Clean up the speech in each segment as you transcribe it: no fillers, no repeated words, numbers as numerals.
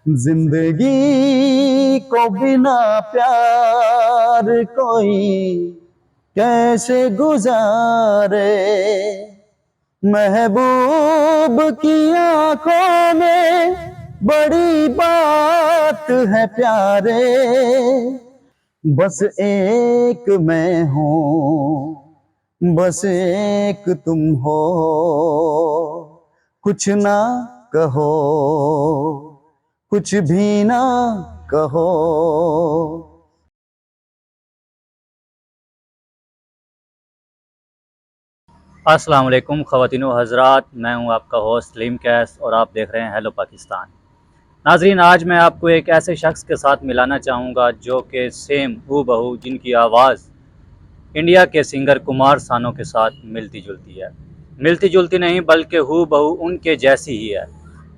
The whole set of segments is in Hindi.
जिंदगी को बिना प्यार कोई कैसे गुजारे। महबूब की आंखों में बड़ी बात है प्यारे। बस एक मैं हूँ, बस एक तुम हो, कुछ ना कहो, कुछ भी ना कहो। अस्सलाम वालेकुम ख़वातीन व हज़रात, मैं हूं आपका होस्ट सलीम कैस और आप देख रहे हैं हेलो पाकिस्तान। नाजरीन, आज मैं आपको एक ऐसे शख्स के साथ मिलाना चाहूँगा जो कि सेम हूबहू जिनकी आवाज़ इंडिया के सिंगर कुमार सानू के साथ मिलती जुलती है। मिलती जुलती नहीं बल्कि हूबहू उनके जैसी ही है।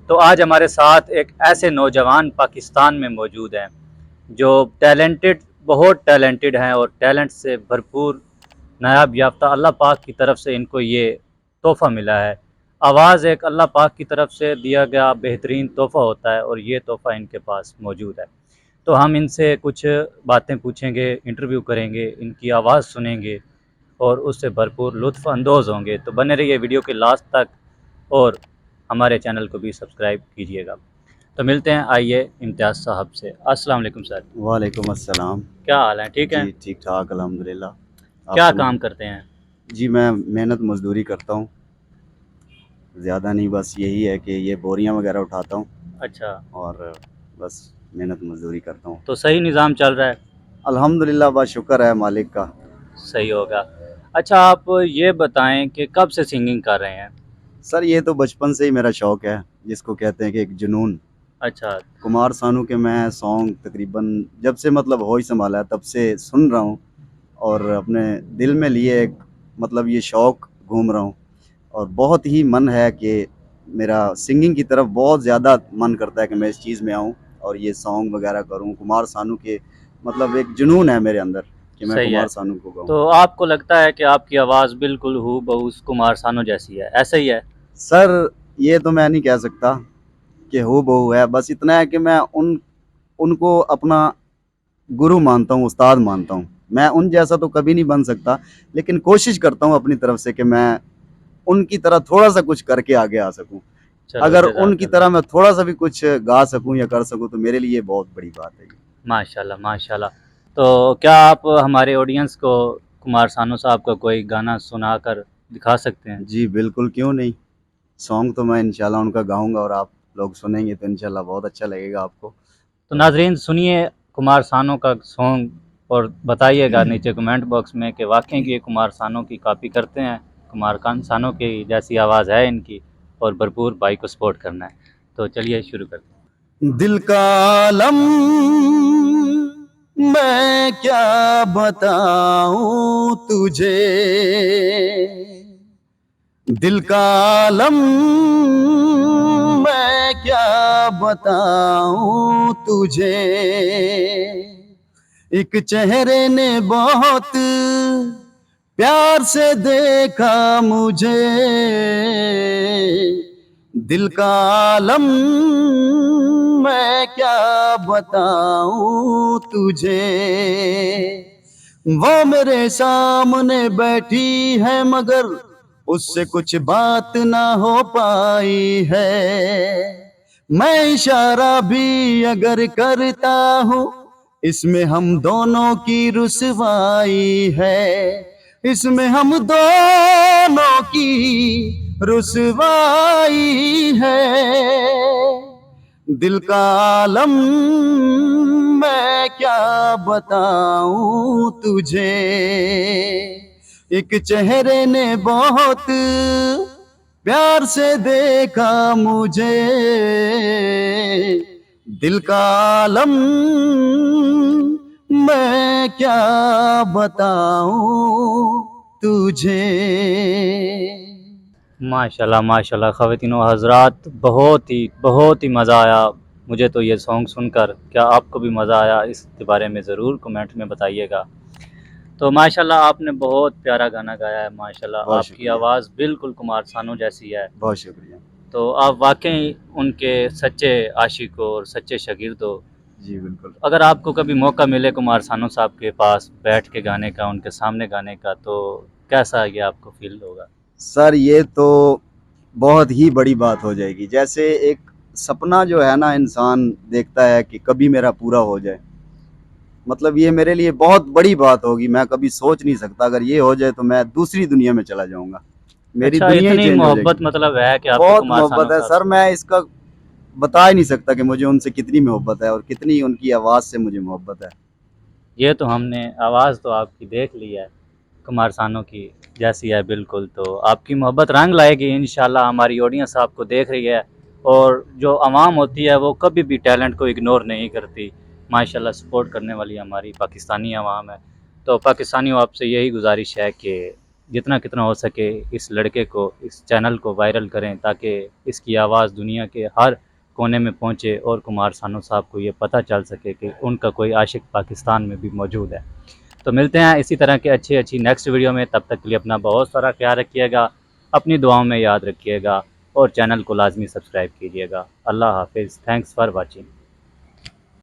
तो आज हमारे साथ एक ऐसे नौजवान पाकिस्तान में मौजूद हैं जो टैलेंटेड, बहुत टैलेंटेड हैं और टैलेंट से भरपूर, नायाब याफ्ता, अल्लाह पाक की तरफ से इनको ये तोहफ़ा मिला है। आवाज़ एक अल्लाह पाक की तरफ से दिया गया बेहतरीन तोहफ़ा होता है और ये तोहफ़ा इनके पास मौजूद है। तो हम इनसे कुछ बातें पूछेंगे, इंटरव्यू करेंगे, इनकी आवाज़ सुनेंगे और उससे भरपूर लुत्फ़ अंदोज़ होंगे। तो बने रहिए वीडियो के लास्ट तक और हमारे चैनल को भी सब्सक्राइब कीजिएगा। तो मिलते हैं, आइए इम्तियाज़ साहब से। अस्सलाम वालेकुम सर। वालेकुम अस्सलाम। क्या हाल है? ठीक जी हैं? ठीक ठाक अल्हम्दुलिल्लाह। आप क्या सुनाएं। काम करते हैं? जी मैं मेहनत मजदूरी करता हूँ, ज़्यादा नहीं, बस यही है कि ये बोरियां वगैरह उठाता हूँ अच्छा, और बस मेहनत मजदूरी करता हूँ। तो सही निज़ाम चल रहा है? अल्हम्दुलिल्लाह, बस शुक्र है मालिक का। सही होगा। अच्छा, आप ये बताएं कि कब से सिंगिंग कर रहे हैं? सर ये तो बचपन से ही मेरा शौक़ है, जिसको कहते हैं कि एक जुनून। अच्छा। कुमार सानू के मैं सॉन्ग तकरीबन जब से मतलब होश संभाला है तब से सुन रहा हूँ और अपने दिल में लिए एक मतलब ये शौक़ घूम रहा हूँ और बहुत ही मन है कि मेरा सिंगिंग की तरफ बहुत ज़्यादा मन करता है कि मैं इस चीज़ में आऊँ और ये सॉन्ग वगैरह करूँ। कुमार सानू के मतलब एक जुनून है मेरे अंदर कि मैं सही है। कुमार सानू को गाऊँ। तो आपको लगता है कि आपकी आवाज़ बिल्कुल हूबहू कुमार सानू जैसी है, ऐसा ही है? सर ये तो मैं नहीं कह सकता कि हूबहू है, बस इतना है कि मैं उनको अपना गुरु मानता हूँ, उस्ताद मानता हूँ। मैं उन जैसा तो कभी नहीं बन सकता, लेकिन कोशिश करता हूँ अपनी तरफ से कि मैं उनकी तरह थोड़ा-सा कुछ करके आगे आ सकूँ। चलो, अगर उनकी तरह जज़ाकल्लाह। मैं थोड़ा-सा भी कुछ गा सकूँ या कर सकूँ तो मेरे लिए बहुत बड़ी बात है ये। माशाल्लाह, माशाल्लाह। तो क्या आप हमारे ऑडियंस को कुमार सानू साहब का कोई गाना सुनाकर दिखा सकते हैं? जी, बिल्कुल, क्यों नहीं। सॉन्ग तो मैं इंशाल्लाह उनका गाऊँगा और आप लोग सुनेंगे तो इंशाल्लाह बहुत अच्छा लगेगा आपको। तो तो नाज़रीन, सुनिए कुमार सानू का सॉन्ग और बताइएगा नीचे कमेंट बॉक्स में कि वाक़ई की ये कुमार सानू की कॉपी करते हैं, कुमार खान सानू की जैसी आवाज़ है इनकी, और भरपूर भाई को सपोर्ट करना है। तो चलिए शुरू करते हैं। दिल का आलम मैं क्या बताऊँ तुझे, दिल का आलम मैं क्या बताऊँ तुझे। एक चेहरे ने बहुत प्यार से देखा मुझे, दिल का आलम मैं क्या बताऊँ तुझे। वो मेरे सामने बैठी है मगर उससे कुछ बात ना हो पाई है। मैं इशारा भी अगर करता हूँ इसमें हम दोनों की रुसवाई है, इसमें हम दोनों की रुसवाई है। दिल का आलम मैं क्या बताऊँ तुझे, एक चेहरे ने बहुत प्यार से देखा मुझे, दिल का आलम मैं क्या बताऊँ तुझे। माशाल्लाह, माशाल्लाह ख़वातीन व हज़रात, बहुत ही मज़ा आया मुझे तो ये सॉन्ग सुनकर। क्या आपको भी मज़ा आया? इसके बारे में ज़रूर कमेंट में बताइएगा। तो माशाल्लाह, आपने बहुत प्यारा गाना गाया है। माशाल्लाह, बहुत आपकी शुक्रिया, आवाज़ बिल्कुल कुमार सानू जैसी है। बहुत शुक्रिया। तो आप वाकई उनके सच्चे आशिक हो और सच्चे शागिर्द हो। जी, बिल्कुल। अगर आपको कभी मौका मिले कुमार सानू साहब के पास बैठ के गाने का, उनके सामने गाने का, तो कैसा ये आपको फ़ील होगा? सर ये तो बहुत ही बड़ी बात हो जाएगी। जैसे एक सपना जो है ना इंसान देखता है कि कभी मेरा पूरा हो जाए। मतलब ये मेरे लिए बहुत बड़ी बात होगी, मैं कभी सोच नहीं सकता अगर ये हो जाए तो मैं दूसरी दुनिया में चला जाऊँगा। मेरी अच्छा, दुनिया ही इतनी चेंज हो जाएगी। मोहब्बत मतलब है कि आपको बहुत कुमार मोहब्बत सानू है साहब सर, से? मैं इसका बता ही नहीं सकता कि मुझे उनसे कितनी मोहब्बत है और कितनी उनकी आवाज़ से मुझे मोहब्बत है। ये तो हमने आवाज़ तो आपकी देख ली है, कुमार सानू की जैसी है बिल्कुल, तो आपकी मोहब्बत रंग लाएगी इंशाल्लाह। हमारी ऑडियंस आपको देख रही है और जो आवाम होती है वो कभी भी टैलेंट को इग्नोर नहीं करती। माशाल्लाह सपोर्ट करने वाली हमारी पाकिस्तानी आवाम है। तो पाकिस्तानियों आपसे यही गुजारिश है कि जितना कितना हो सके इस लड़के को, इस चैनल को वायरल करें ताकि इसकी आवाज़ दुनिया के हर कोने में पहुँचे और कुमार सानू साहब को ये पता चल सके कि उनका कोई आशिक पाकिस्तान में भी मौजूद है। तो मिलते हैं इसी तरह की अच्छी अच्छी नेक्स्ट वीडियो में। तब तक के लिए अपना बहुत सारा ख्याल रखिएगा, अपनी दुआओं में याद रखिएगा और चैनल को लाजमी सब्सक्राइब कीजिएगा। अल्लाह हाफिज़। Thanks for watching.